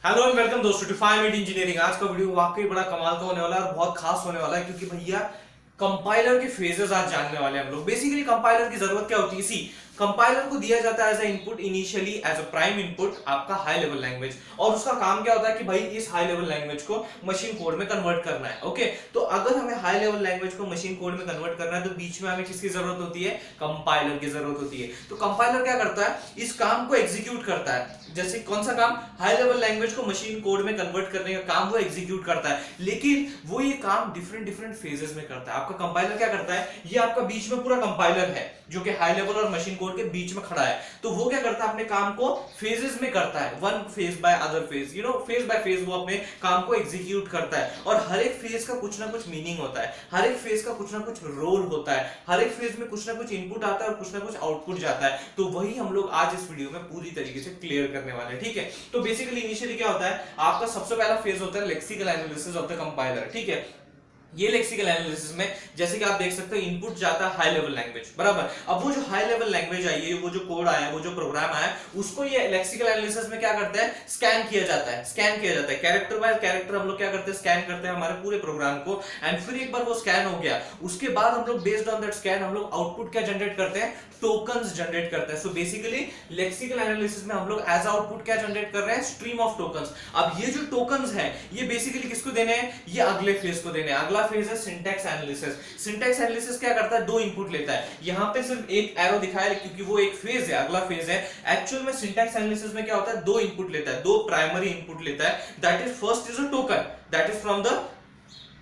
Hello and welcome दोस्तों to 5 minute engineering. आज का वीडियो वाकई बड़ा कमाल का होने वाला है और बहुत खास होने वाला है क्योंकि भैया कंपाइलर के फेजेस आज जानने वाले हैं हम लोग। बेसिकली कंपाइलर की जरूरत क्या होती है? सी कंपाइलर को दिया जाता है as a input, initially as a prime input आपका हाई लेवल लैंग्वेज, और उसका काम क्या होता है कि भाई इस हाई लेवल लैंग्वेज को मशीन कोड में कन्वर्ट करना है। ओके, तो अगर हमें हाई लेवल लैंग्वेज को मशीन कोड में कन्वर्ट करना है तो बीच में हमें किसकी जरूरत होती है? कंपाइलर की जरूरत होती है। तो कंपाइलर क्या करता है? इस काम को एग्जीक्यूट करता है। जैसे कौन सा काम? हाई लेवल लैंग्वेज को मशीन कोड में कन्वर्ट करने का काम वो एग्जीक्यूट करता है, लेकिन वो ये काम डिफरेंट डिफरेंट फेजेस में करता है। आपका कंपाइलर क्या करता है? ये आपका बीच में पूरा कंपाइलर है जो कि हाई लेवल और मशीन कोड के बीच में खड़ा है। तो वो क्या करता है? अपने काम को फेजेस में करता है, one phase by other phase, phase by phase वो अपने काम को एग्जीक्यूट करता है। और हर एक फेज का कुछ ना कुछ मीनिंग होता है, हर एक फेज का कुछ ना कुछ रोल होता है, हर एक फेज में कुछ ना कुछ इनपुट आता है और कुछ ना कुछ आउटपुट जाता है। तो वही हम लोग आज इस वीडियो में पूरी तरीके से क्लियर करने वाले हैं। ठीक है, तो बेसिकली इनिशियली क्या होता है? आपका सबसे पहला फेज होता है lexical analysis of the compiler. ठीक है, ये लेक्सिकल एनालिसिस में जैसे कि आप देख सकते हो इनपुट जाता है हाई लेवल लैंग्वेज, बराबर। अब वो जो हाई लेवल लैंग्वेज आई है, वो जो कोड आया है, वो जो प्रोग्राम आया है, उसको ये लेक्सिकल एनालिसिस में क्या करते हैं? स्कैन किया जाता है। स्कैन किया जाता है कैरेक्टर बाय कैरेक्टर, हम लोग क्या करते हैं? स्कैन करते हैं हमारे पूरे प्रोग्राम को। एंड फिर एक बार वो स्कैन हो गया, उसके बाद हम लोग बेस्ड ऑन दैट स्कैन हम लोग आउटपुट क्या जनरेट करते हैं? टोकन्स जनरेट करते हैं। सो बेसिकली लेक्सिकल एनालिसिस में हम लोग एज आउटपुट क्या जनरेट कर रहे हैं? Stream of tokens. अब ये जो टोकन्स है ये बेसिकली किसको देने हैं? ये अगले फेज को देने हैं। अगला फेज है सिंटैक्स एनालिसिस। सिंटैक्स एनालिसिस क्या करता है? दो इनपुट लेता है। यहां पे सिर्फ एक एरो दिखाया है क्योंकि वो एक फेज है, अगला फेज है। एक्चुअल में सिंटैक्स एनालिसिस में क्या होता है? दो इनपुट लेता है, दो प्राइमरी इनपुट लेता है। That is first is a token, that is from the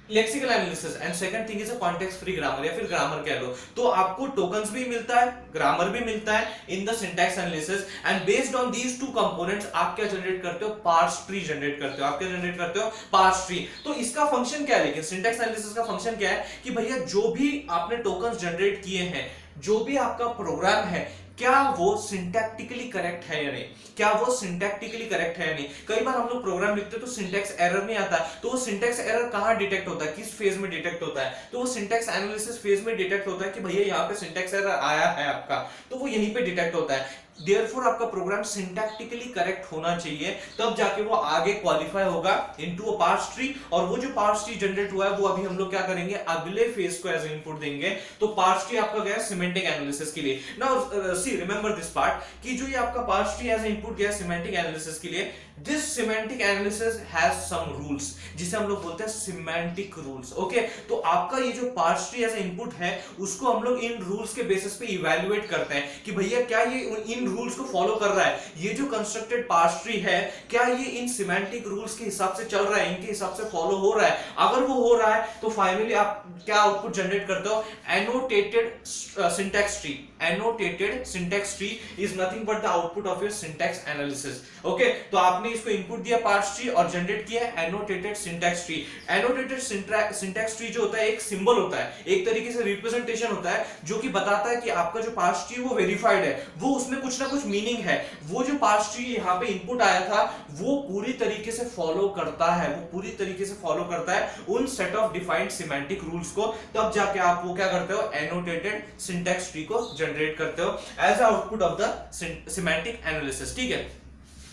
lexical analysis, and second thing is a context free grammar या फिर ग्रामर कह लो। तो आपको टोकन्स भी मिलता है, ग्रामर भी मिलता है in the syntax analysis. And based on these two components आप क्या जनरेट करते हो? पार्स ट्री जनरेट करते हो। आप क्या जनरेट करते हो? Parse tree. तो इसका फंक्शन क्या है? लेकिन सिंटैक्स एनालिसिस का फंक्शन क्या है कि भैया जो भी आपने टोकन्स जनरेट किए हैं, जो भी आपका प्रोग्राम है, क्या वो सिंटैक्टिकली करेक्ट है या नहीं? क्या वो सिंटैक्टिकली करेक्ट है या नहीं? कई बार हम लोग प्रोग्राम लिखते हैं तो सिंटैक्स एरर नहीं आता, तो वो सिंटैक्स एरर कहां डिटेक्ट होता है? किस फेज में डिटेक्ट होता है? तो वो सिंटैक्स एनालिसिस फेज में डिटेक्ट होता है कि भैया यहाँ पे सिंटैक्स एरर आया है आपका, तो वो यहीं पे डिटेक्ट होता है। देयरफॉर आपका प्रोग्राम सिंटैक्टिकली करेक्ट होना चाहिए, तब जाके वो आगे क्वालिफाई होगा इनटू अ पार्स ट्री। और वो जो पार्स ट्री जनरेट हुआ है वो अभी हम लोग क्या करेंगे? अगले फेज को एज इनपुट देंगे। तो पार्स ट्री आपका गया सिमेंटिक एनालिसिस के लिए। Now see remember this part कि जो ये आपका पार्स ट्री एज इनपुट गया सिमेंटिक एनालिसिस के लिए, this semantic analysis has some rules जिसे हम लोग बोलते हैं सिमेंटिक रूल्स। ओके, तो आपका ये जो पार्स ट्री एज इनपुट है उसको हम लोग इन रूल्स के बेसिस पे इवैल्यूएट करते हैं कि भैया क्या ये इन रूल्स को फॉलो कर रहा है? ये जो कंस्ट्रक्टेड पार्स ट्री है क्या ये इन सिमेंटिक रूल्स के हिसाब से चल रहा है, इनके हिसाब से फॉलो हो रहा है? अगर वो हो रहा है तो फाइनली आप क्या आउटपुट जनरेट करते हो? Annotated syntax tree. Annotated syntax tree is nothing but the output of your syntax analysis. Okay, तो आपने इसको इनपुट दिया पार्स ट्री और जनरेट किया annotated syntax tree. Annotated syntax tree जो होता है एक सिंबल होता है, एक तरीके से रिप्रेजेंटेशन होता है जो कि बताता है कि आपका जो पार्स ट्री वो वेरीफाइड है, वो उसमें कुछ ना कुछ मीनिंग है। वो जो पार्स ट्री यहाँ पे इनपुट आया था वो पूरी तरीके से फॉलो करता है, वो पूरी तरीके से फॉलो करता है उन set of defined semantic rules को। तब जाके आप वो क्या करते हो? एनोटेटेड सिंटैक्स ट्री को जनरेट करते हो as output of the semantic analysis. ठीक है,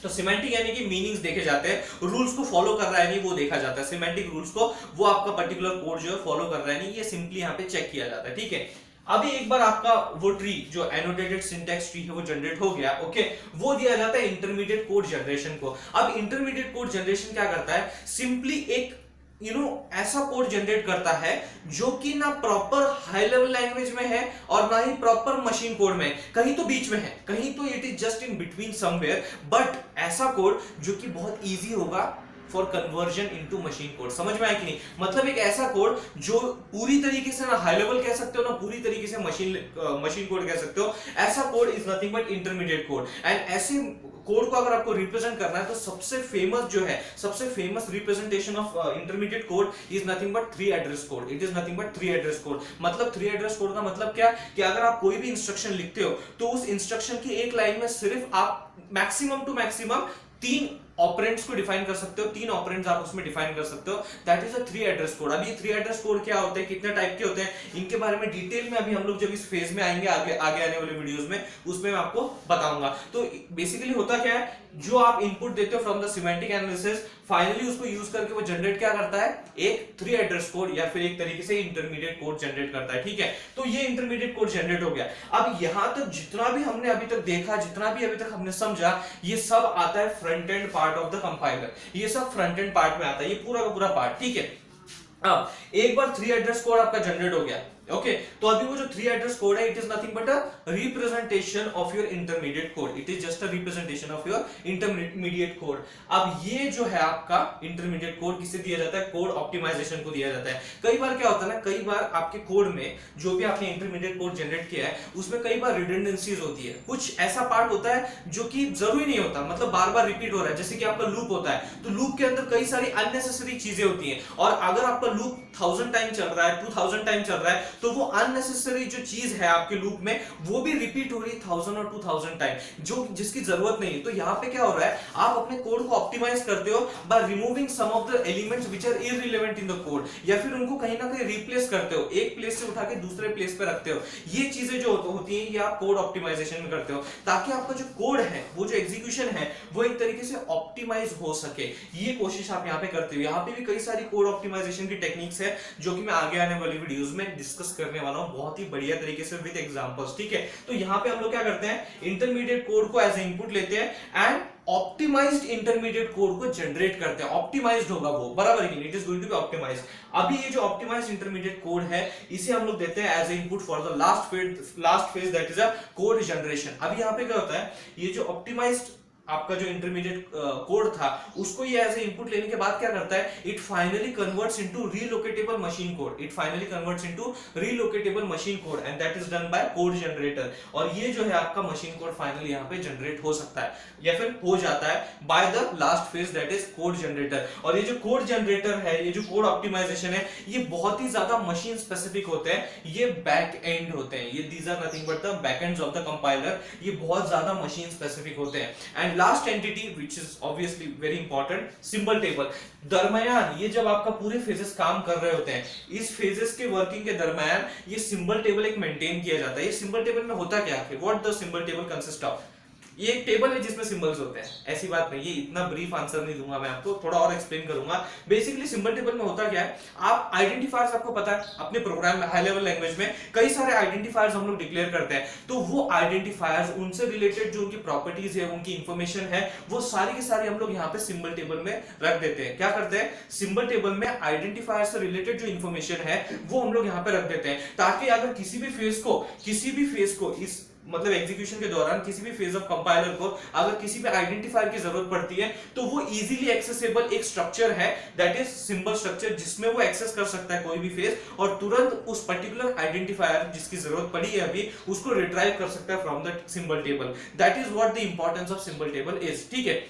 तो सिमेंटिक यानी कि मीनिंग्स देखे जाते हैं, रूल्स को फॉलो कर रहा है नहीं वो देखा जाता है। सिमेंटिक रूल्स को वो आपका पर्टिकुलर कोड जो है फॉलो कर रहा है नहीं, ये सिंपली यहाँ पे चेक किया जाता है। ठीक है, अभी एक बार आपका वो ट्री जो एनोटेटेड सिंटैक्स ट्री है वो जनरेट हो गया। ओके, वो दिया जाता है इंटरमीडिएट कोड जनरेशन को। अब इंटरमीडिएट कोड जनरेशन क्या करता है? सिंपली एक ऐसा कोड जनरेट करता है जो कि ना प्रॉपर हाई लेवल लैंग्वेज में है और ना ही प्रॉपर मशीन कोड में, कहीं तो बीच में है, कहीं तो it is just in between somewhere. But ऐसा कोड जो कि बहुत इजी होगा for conversion into machine code. समझ में आया कि नहीं? मतलब एक ऐसा कोड जो पूरी तरीके से ना हाई लेवल कह सकते हो ना पूरी तरीके से मशीन कोड कह सकते हो। ऐसा code is nothing but intermediate code. And ऐसे कोड को अगर आपको रिप्रेजेंट करना है तो सबसे फेमस जो है, सबसे famous representation of intermediate code is nothing but 3 address code. It is nothing but 3 address code. मतलब 3 एड्रेस कोड का मतलब क्या कि अगर आप कोई भी इंस्ट्रक्शन लिखते हो तो उस इंस्ट्रक्शन की एक लाइन में सिर्फ आप मैक्सिमम टू मैक्सिमम 3 ऑपरेंड्स को डिफाइन कर सकते हो, 3 ऑपरेंड्स आप उसमें डिफाइन कर सकते हो, that is a 3 address code. अब ये 3 एड्रेस कोड क्या होते हैं, कितने टाइप के होते हैं, इनके बारे में डिटेल में अभी हम लोग जब इस फेज में आएंगे आगे आने वाले वीडियोस में, उसमें मैं आपको बताऊंगा। तो बेसिकली होता क्या है, जो आप इनपुट देते हो from the semantic analysis, finally उसको यूज करके वो जनरेट क्या करता है, एक 3 एड्रेस कोड या फिर एक तरीके से इंटरमीडिएट कोड जनरेट करता है। ठीक है, तो ये इंटरमीडिएट कोड जनरेट हो गया। अब यहां तक जितना भी हमने अभी तक देखा, जितना भी अभी तक हमने समझा, ये सब आता है front end part of the compiler, ये सब फ्रंट एंड पार्ट में आता है, ये पूरा का पूरा पार्ट। ठीक है, अब एक बार 3 एड्रेस कोड आपका जनरेट हो गया, ओके, तो अभी वो जो 3 एड्रेस कोड है, it is nothing but a representation of your intermediate code, it is just a representation of your intermediate code. अब ये जो है आपका इंटरमीडिएट कोड किसे दिया जाता है, कोड ऑप्टिमाइजेशन को दिया जाता है। कई बार क्या होता है ना, कई बार आपके कोड में जो भी आपने इंटरमीडिएट कोड जनरेट किया है, उसमें कई बार रिडंडेंसीज होती है, कुछ ऐसा पार्ट होता है जो कि जरूरी नहीं होता, मतलब बार बार रिपीट हो रहा है, जैसे कि आपका लूप होता है, तो लूप के अंदर कई सारी अननेसेसरी चीजें होती हैं, और अगर आपका लूप 1000 टाइम चल रहा है, 2000 टाइम चल रहा है, तो वो अननेसेसरी जो चीज है आपके लूप में, वो भी रिपीट हो रही है 1000 और 2000 टाइम, जो जिसकी जरूरत नहीं है। तो यहाँ पे क्या हो रहा है, आप अपने कोड को ऑप्टिमाइज करते हो by removing some of the elements which are irrelevant in the code, या फिर उनको कहीं ना कहीं रिप्लेस करते हो, एक प्लेस से उठा के दूसरे प्लेस पे रखते हो। ये चीजें जो होती हैं, ये आप कोड ऑप्टिमाइजेशन में करते हो, ताकि आपका जो कोड है, वो जो एग्जीक्यूशन है, वो एक तरीके से ऑप्टिमाइज हो सके। ये कोशिश आप यहाँ पे करते हो। यहाँ पे भी कई सारी कोड ऑप्टिमाइजेशन की टेक्निक्स है, जो कि मैं आगे आने वाली वीडियोस में डिस्कस करने वाला हूं, बहुत ही बढ़िया तरीके से विद एग्जांपल्स। ठीक है, तो यहाँ पे हम लोग क्या करते हैं, इंटरमीडिएट कोड को एज ए इनपुट लेते हैं एंड ऑप्टिमाइज्ड इंटरमीडिएट कोड को जनरेट करते हैं। ऑप्टिमाइज्ड होगा वो, बराबर है, it is going to be optimised. अभी ये जो ऑप्टिमाइज्ड इंटरमीडिएट कोड है, इसे हम लोग देते हैं as a input for the last phase that is a code generation. अभी यहाँ पे क्या होता है, ये जो ऑप्टिमाइज्ड आपका जो इंटरमीडिएट कोड था, उसको ये एज ए इनपुट लेने के बाद क्या करता है, it finally converts into relocatable machine code, it finally converts into relocatable machine code and that is done by code generator. और ये जो है आपका मशीन कोड फाइनली यहाँ पे जनरेट हो सकता है या फिर हो जाता है by the last phase that is code generator. और ये जो कोड जनरेटर है, ये जो कोड ऑप्टिमाइजेशन है, ये बहुत ही ज्यादा मशीन स्पेसिफिक होते हैं, ये बैक एंड होते हैं, ये these are nothing but the back ends of the compiler, ये बहुत ज्यादा मशीन स्पेसिफिक होते हैं। And last entity which is obviously very important, symbol table. दरमियान ये जब आपका पूरे फेजेस काम कर रहे होते हैं, इस फेजेस के वर्किंग के दरमियान ये सिंबल टेबल एक मेंटेन किया जाता है। ये सिंबल टेबल में होता क्या है, what the symbol table consist of, ये एक टेबल है जिसमें सिंबल्स होते हैं, ऐसी बात नहीं, ये इतना ब्रीफ आंसर नहीं दूंगा मैं आपको, थोड़ा और एक्सप्लेन करूंगा। बेसिकली सिंबल टेबल में होता क्या है, आप आइडेंटिफायर्स, आपको पता है अपने प्रोग्राम में हाई लेवल लैंग्वेज में कई सारे आइडेंटिफायर्स हम लोग डिक्लेयर करते हैं, तो वो आइडेंटिफायर्स, उनसे रिलेटेड जो उनकी प्रॉपर्टीज है, उनकी इंफॉर्मेशन है, वो सारी की सारी हम लोग यहाँ पे सिंबल टेबल में रख देते हैं। क्या करते हैं, सिंबल टेबल में आइडेंटिफायर से रिलेटेड जो इंफॉर्मेशन है, वो हम लोग यहाँ पे रख देते हैं, ताकि अगर किसी भी फेज को इस मतलब एग्जीक्यूशन के दौरान किसी भी फेज ऑफ कंपाइलर को अगर किसी भी आइडेंटिफायर की जरूरत पड़ती है, तो वो इजीली एक्सेसिबल एक स्ट्रक्चर है, दैट इज सिंबल स्ट्रक्चर, जिसमें वो एक्सेस कर सकता है कोई भी फेज, और तुरंत उस पर्टिकुलर आइडेंटिफायर जिसकी जरूरत पड़ी है अभी, उसको रिट्राइव कर सकता है from the symbol table. That is what the importance of symbol table is. ठीक है,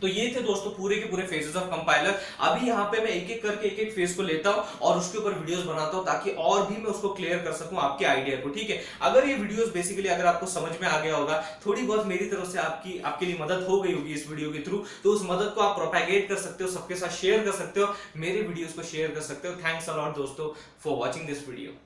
तो ये थे दोस्तों पूरे के पूरे फेजेस ऑफ कंपाइलर। अभी यहाँ पे मैं एक एक करके एक एक फेज को लेता हूँ और उसके ऊपर वीडियोस बनाता हूँ, ताकि और भी मैं उसको क्लियर कर सकूँ आपके आइडिया को। ठीक है, अगर ये वीडियोस बेसिकली अगर आपको समझ में आ गया होगा, थोड़ी बहुत मेरी तरफ से आपके लिए मदद हो गई होगी इस वीडियो के थ्रू, तो उस मदद को आप प्रोपेगेट कर सकते हो, सबके साथ शेयर कर सकते हो, मेरे वीडियोस को शेयर कर सकते हो। थैंक्स अ लॉट दोस्तों फॉर वॉचिंग दिस वीडियो।